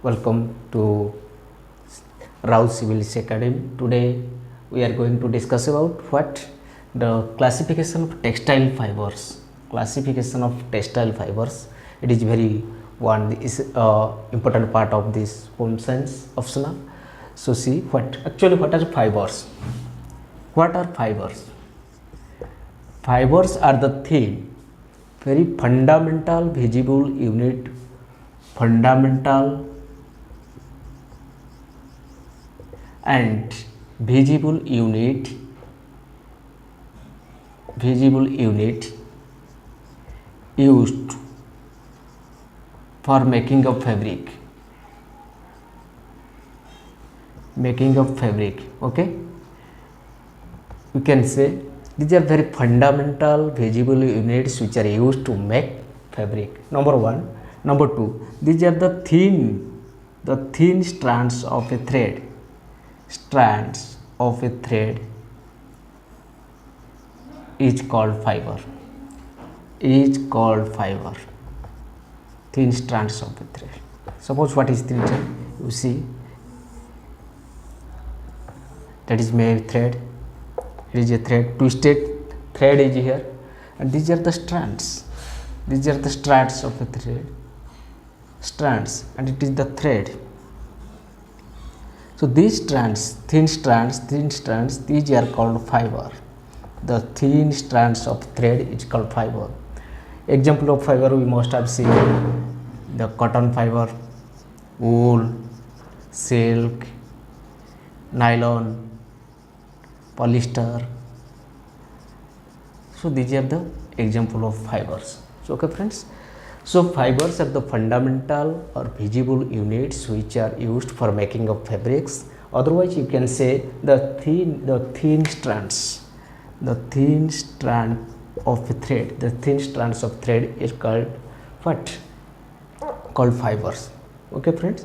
Welcome to Rao Civilis Academy. Today we are going to discuss about what the classification of textile fibers. Classification of textile fibers. It is very one is important part of this home science optional. So see what are fibers? What are fibers? Fibers are the thin, very fundamental visible unit, fundamental and visible unit used for making of fabric, okay. We can say these are very fundamental visible units which are used to make fabric. Number one. Number two, these are the thin strands of a thread. Strands of a thread is called fiber. Thin strands of a thread. Suppose what is thin strand? You see, that is made thread. It is a thread, twisted thread is here, and these are the strands. These are the strands of a thread. Strands, and it is the thread. So these strands, thin strands, these are called fiber. The thin strands of thread is called fiber. Example of fiber we must have seen the cotton fiber, wool, silk, nylon, polyester. So these are the example of fibers. So okay friends, so fibers are the fundamental or visible units which are used for making of fabrics. Otherwise you can say the thin strands, the thin strand of a thread, the thin strands of thread is called what? Called fibers. Okay friends,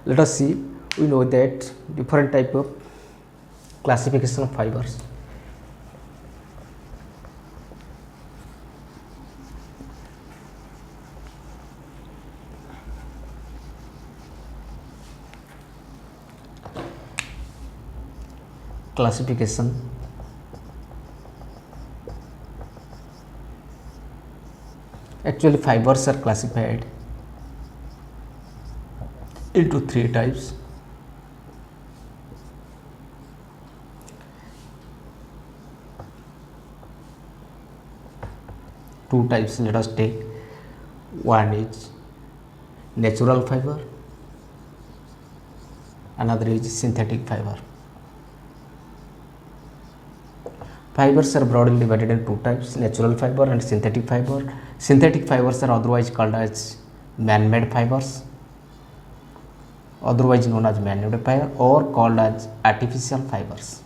let us see. We know that different type of classification of fibers. Classification actually fibers are classified into three types. Two types let us take. One is natural fiber, another is synthetic fiber. Fibers are broadly divided in two types, natural fiber and synthetic fiber. Synthetic fibers are otherwise called as man-made fibers, otherwise known as man-made fiber, or called as artificial fibers,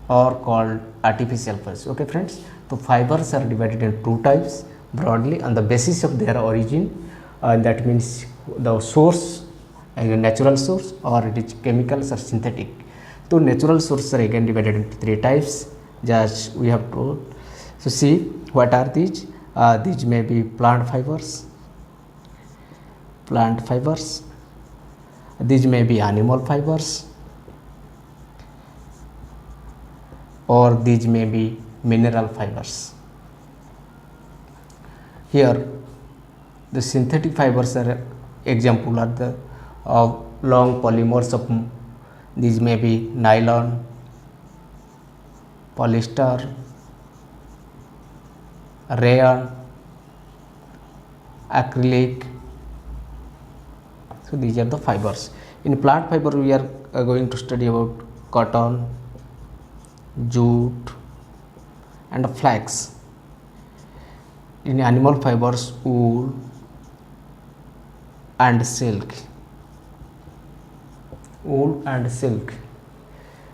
Okay friends, so fibers are divided in two types broadly on the basis of their origin, that means the source, natural source, or it is chemicals or synthetic. So natural sources are again divided into three types, just we have told. So see what are these? These may be plant fibers, these may be animal fibers, or these may be mineral fibers. Here the synthetic fibers are example are the long polymers of these may be nylon, polyester, rayon, acrylic. So these are the fibers. In plant fiber we are going to study about cotton, jute and flax. In animal fibers, wool and silk,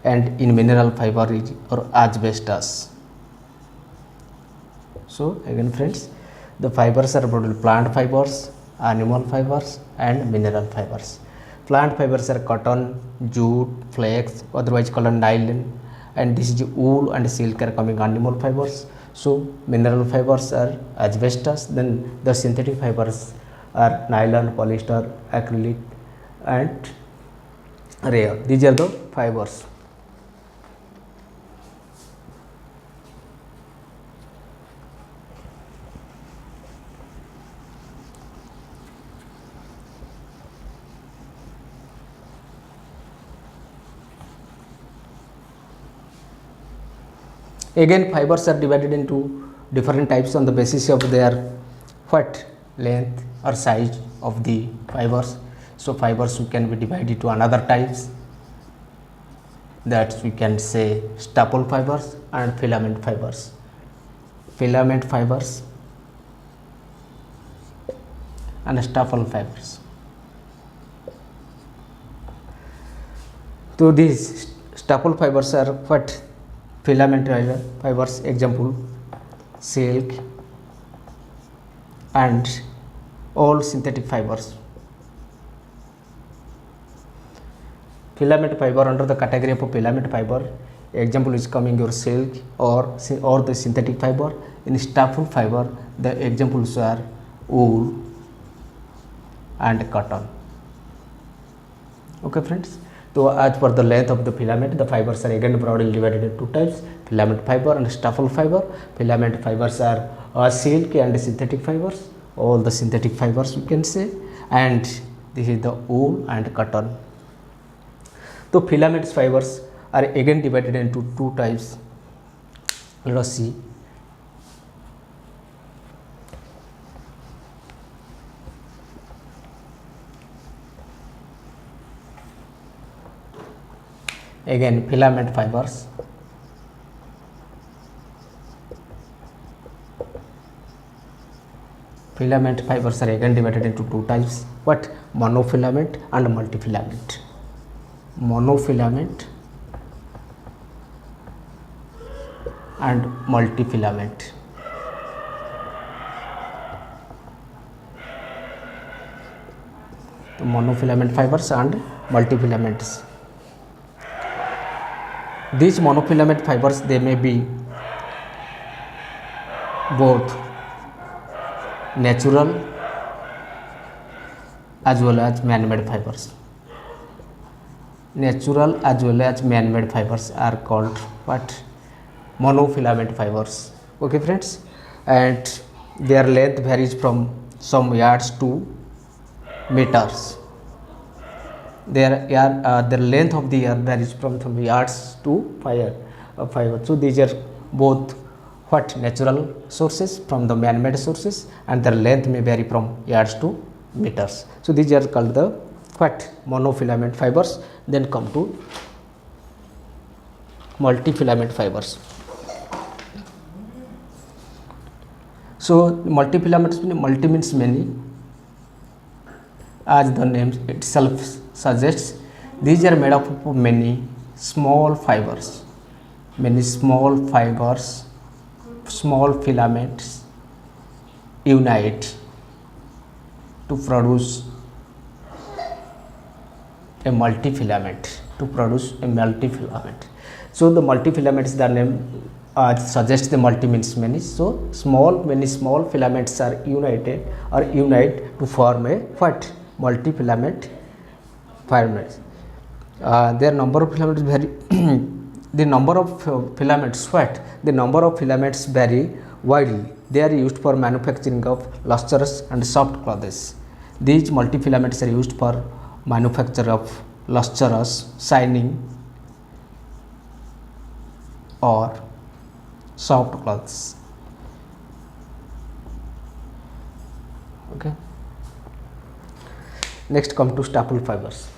and in mineral fiber is or asbestos. So again friends, the fibers are broadly plant fibers, animal fibers and mineral fibers. Plant fibers are cotton, jute, flax, otherwise called nylon, and this is wool and silk are coming animal fibers. So mineral fibers are asbestos, then the synthetic fibers are nylon, polyester, acrylic and rare. These are the fibers. Again, fibers are divided into different types on the basis of their what length or size of the fibers. So fibers can be divided to another types, that we can say staple fibers and filament fibers. Filament fibers and staple fibers. So these staple fibers are what? Filament fibers, example silk and all synthetic fibers. Filament fiber, under the category of filament fiber, example is coming your silk or the synthetic fiber. In staple fiber, the examples are wool and cotton. Okay friends, so as per the length of the filament, the fibers are again broadly divided into two types: filament fiber and staple fiber. Filament fibers are silk and synthetic fibers, all the synthetic fibers we can say, and this is the wool and cotton. So filament fibers are again divided into two types. Let us see. Again, filament fibers. Filament fibers are again divided into two types. What? Monofilament and multifilament. Monofilament and multifilament. The monofilament fibers and multifilaments. These monofilament fibers, they may be both natural as well as man-made fibers. Natural as well as man-made fibers are called what? Monofilament fibers. Okay friends, and their length varies from some yards to meters. Their length of the yarn varies from some yards to fiber. So these are both what? Natural sources from the man-made sources, and their length may vary from yards to meters. So these are called the what? Monofilament fibers. Then come to multifilament fibers. So multifilament, multi means many, as the name itself suggests. These are made up of many small fibers. Many small fibers, small filaments unite to produce a multifilament. So the multifilaments, the name suggests the multi means many. So many small filaments are united or unite to form a what? Multifilament filaments. Their number of filaments vary. The number of filaments what? The number of filaments vary widely. They are used for manufacturing of lustrous and soft clothes. These multifilaments are used for manufacture of lustrous, shining or soft clothes. Okay. Next come to staple fibers.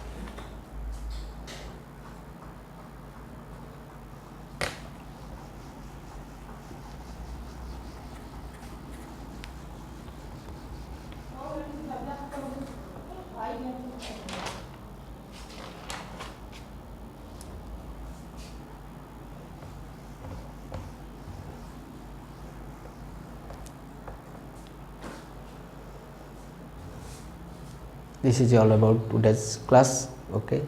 This is all about today's class. Okay.